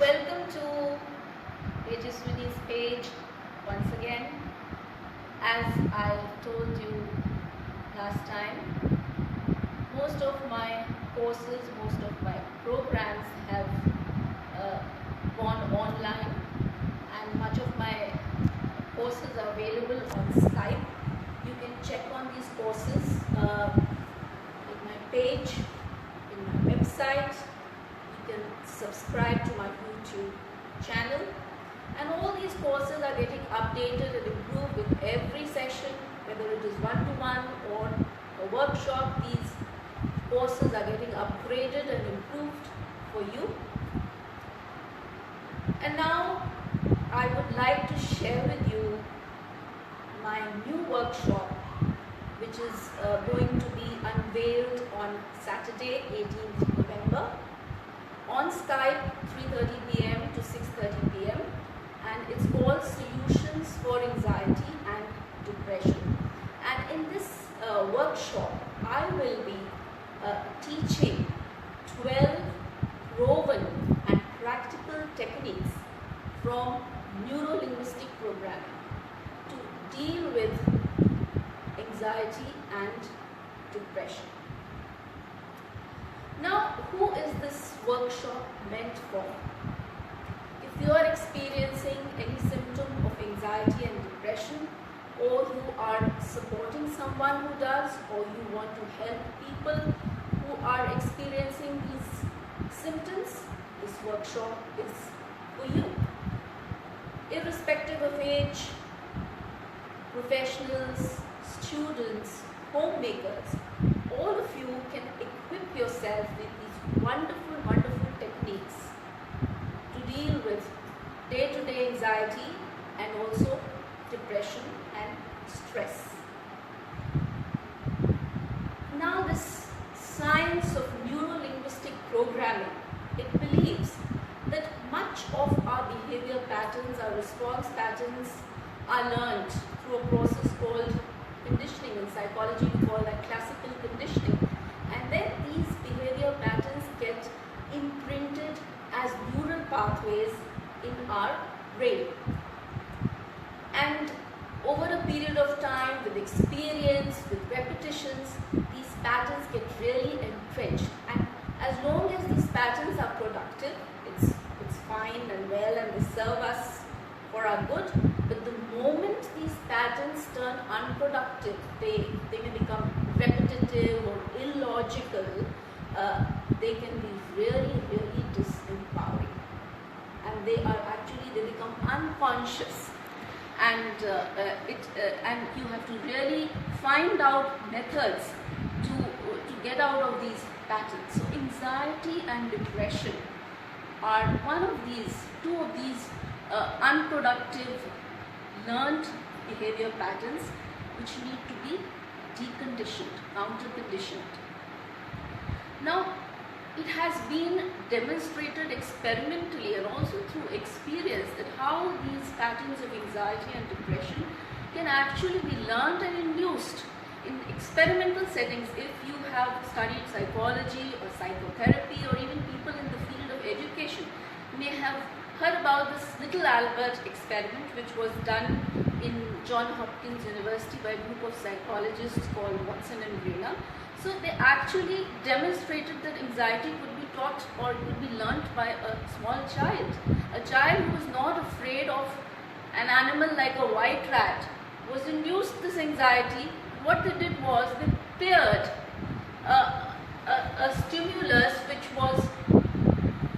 welcome to Tejaswini's page once again. As I told you last time, most of my courses, most of my programs have gone online, and much of my courses are available on Skype. You can check on these courses in my page, in my website. You can subscribe to my YouTube channel, and all these courses are getting updated and improved with every session, whether it is one-to-one or a workshop. These courses are getting upgraded and improved for you. And now I would like to share with you my new workshop, which is going to be unveiled on Saturday, 18th November on Skype, 3:30 p.m. to 6:30 p.m. and it's called Solutions for Anxiety and Depression. And in this workshop, I will be teaching 12 proven and practical techniques from neuro-linguistic programming to deal with anxiety and depression. Now, who is this workshop meant for? If you are experiencing any symptom of anxiety and depression, or you are supporting someone who does, or you want to help people who are experiencing these symptoms, this workshop is for you. Irrespective of age, professionals, students, homemakers, all of you can equip yourself with these wonderful, wonderful techniques to deal with day-to-day anxiety and also depression and stress. Now, this science of neuro-linguistic programming, it believes that much of our behavior patterns, our response patterns are learned through a process called conditioning. In psychology, we call that classical conditioning. And then these behavior patterns get imprinted as neural pathways in our brain. And over a period of time, with experience, with repetitions, these patterns get really entrenched. And as long as these patterns are productive, it's fine and well, and they serve us for our good. But the moment these patterns turn unproductive, they may become repetitive or illogical, they can be really, really disempowering. And they become unconscious. And you have to really find out methods to get out of these patterns. So anxiety and depression are two of these unproductive learned behavior patterns which need to be deconditioned, counter-conditioned. Now, it has been demonstrated experimentally and also through experience that how these patterns of anxiety and depression can actually be learned and induced in experimental settings. If you have studied psychology or psychotherapy, or even people in the field of education, you may have heard about this Little Albert experiment, which was done in Johns Hopkins University by a group of psychologists called Watson and Grainer. So they actually demonstrated that anxiety could be taught or could be learnt by a small child. A child who was not afraid of an animal like a white rat was induced this anxiety. What they did was they paired a stimulus which was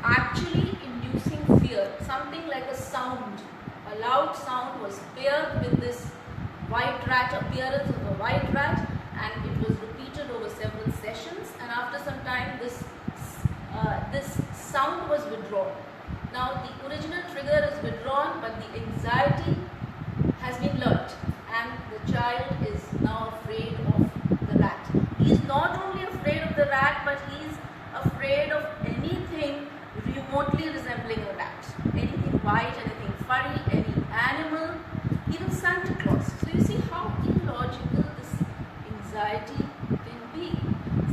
actually inducing fear, something like a sound. A loud sound was paired with this white rat, appearance of a white rat, and it was repeated over several sessions, and after some time this sound was withdrawn. Now the original trigger is withdrawn, but the anxiety has been learnt, and the child is now afraid of the rat. He is not only afraid of the rat, but he is afraid of anything remotely resembling a rat. Anything white, anything furry, any animal, even Santa Claus. So you see how illogical this anxiety can be.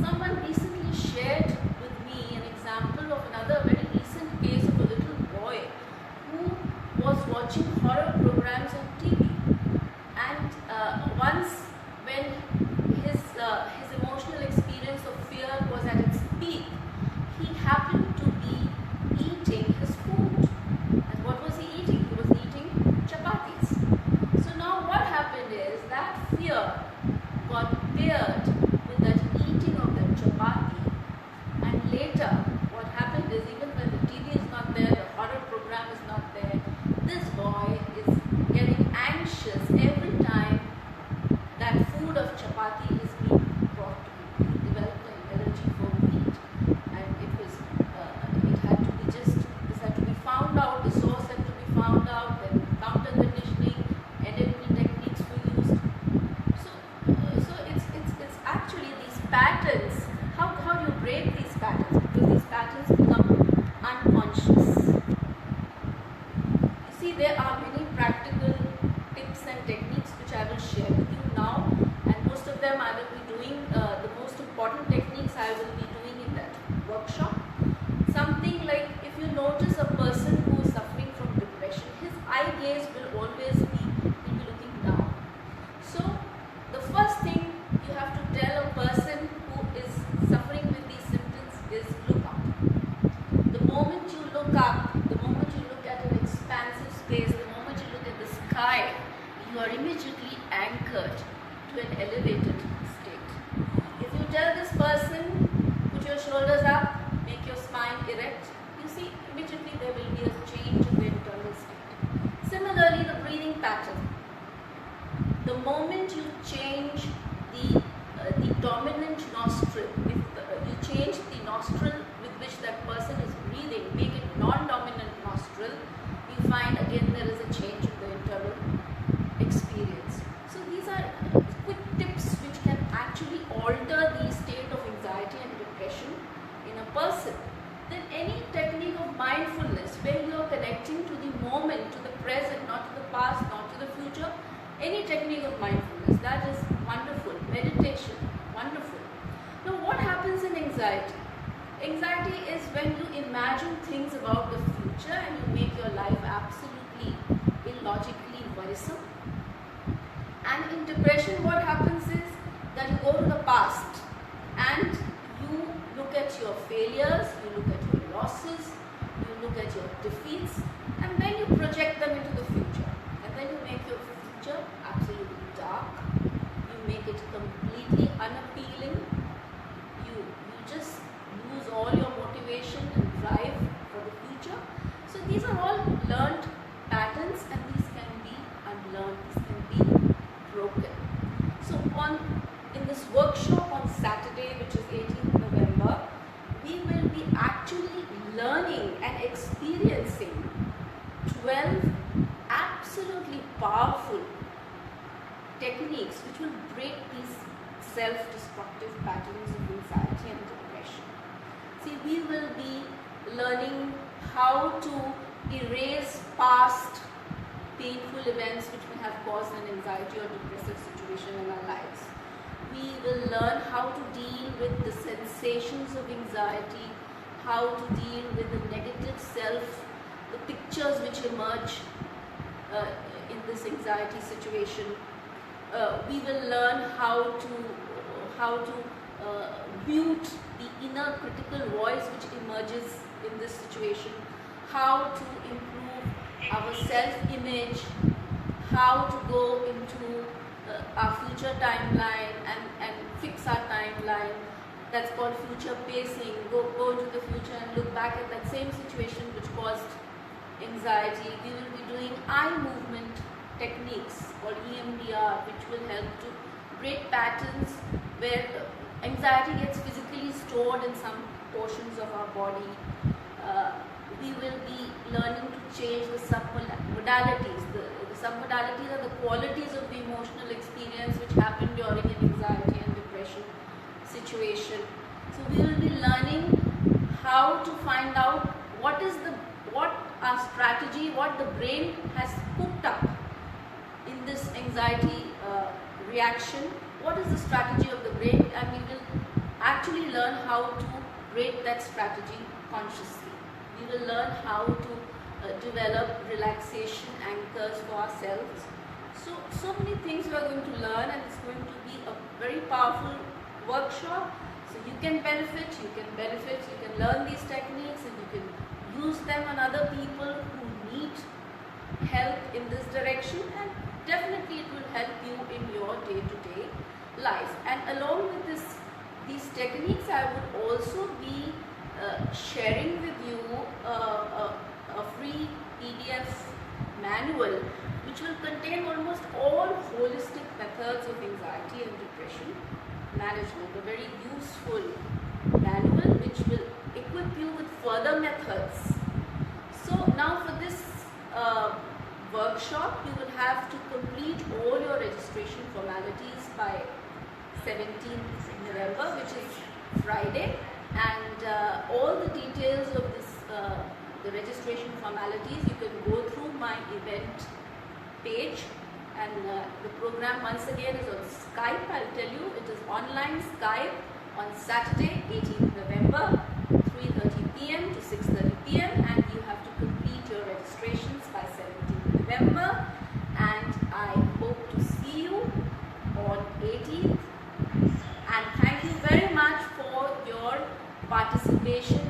Someone recently shared with me an example of another very recent case of a little boy this boy is getting anxious every time that food of chapati is being brought to him. He developed an allergy for wheat, and it had to be this had to be found out, the source had to be found out, then counter conditioning, NLP techniques were used. So it's actually these patterns. How do you break these patterns? Because these patterns become unconscious. You see, there are many practical tips and techniques which I will share with you now, and most of them I will be doing, the most important techniques I will be doing in that workshop. Something like, if you notice a person who is suffering from depression, his eye gaze will always be looking down. So the first thing you have to tell a person who is suffering with these symptoms is look up. The moment you look up, the moment you look at an expansive space, the moment you look at the sky, you are immediately anchored to an elevated state. If you tell this person, put your shoulders up, make your spine erect, you see immediately there will be a change in the internal state. Similarly, the breathing pattern. The moment you change the dominant nostril, if you change the nostril with which that person is breathing, make it non-dominant nostril, you find again there is a change in the internal experience. So these are quick tips which can actually alter the state of anxiety and depression in a person. Then any technique of mindfulness where you are connecting to the moment, to the present, not to the past, not to the future, any technique of mindfulness, that is wonderful. Meditation, wonderful. Now what happens in anxiety? Anxiety is when you imagine things about the future and you make your life absolutely illogically worrisome. And in depression what happens is that you go to the past and you look at your failures, you look at your losses, you look at your defeats, and then you project them into the future. And then you make your future absolutely dark, you make it completely unappealing, you just lose all your motivation and drive for the future. So these are all learned patterns, and these can be unlearned, these can be broken. So in this workshop on Saturday, which is 18th November, we will be actually learning and experiencing 12 absolutely powerful techniques which will break these self-destructive patterns of anxiety and depression. See, we will be learning how to erase past painful events which may have caused an anxiety or depressive situation in our lives. We will learn how to deal with the sensations of anxiety, how to deal with the negative self, the pictures which emerge in this anxiety situation. We will learn how to mute the inner critical voice which emerges in this situation, how to improve our self-image, how to go into our future timeline and fix our timeline. That's called future pacing. Go into the future and look back at that same situation which caused anxiety. We will be doing eye movement techniques called EMDR, which will help to break patterns where anxiety gets physically stored in some portions of our body. We will be learning to change the submodalities. The submodalities are the qualities of the emotional experience which happen during an anxiety and depression situation. So we will be learning how to find out what our strategy, what the brain has cooked up in this anxiety reaction. What is the strategy of the brain, and we will actually learn how to break that strategy consciously. We will learn how to develop relaxation anchors for ourselves. So many things we are going to learn, and it's going to be a very powerful workshop. So you can benefit, you can learn these techniques, and you can use them on other people who need help in this direction, and definitely it will help you in your day-to-day life. And along with these techniques, I would also be sharing with you a free PDF manual which will contain almost all holistic methods of anxiety and depression management, a very useful manual which will equip you with further methods. So now for this workshop, you will have to complete all your registration formalities by 17th November, which is Friday, and all the details of this, the registration formalities, you can go through my event page, and the program once again is on Skype. I'll tell you, it is online Skype on Saturday 18th November 3:30 p.m. to 6:30 p.m. and you have to complete your registrations by 17th November, and I hope to see you on 18th, and thank you very much for your participation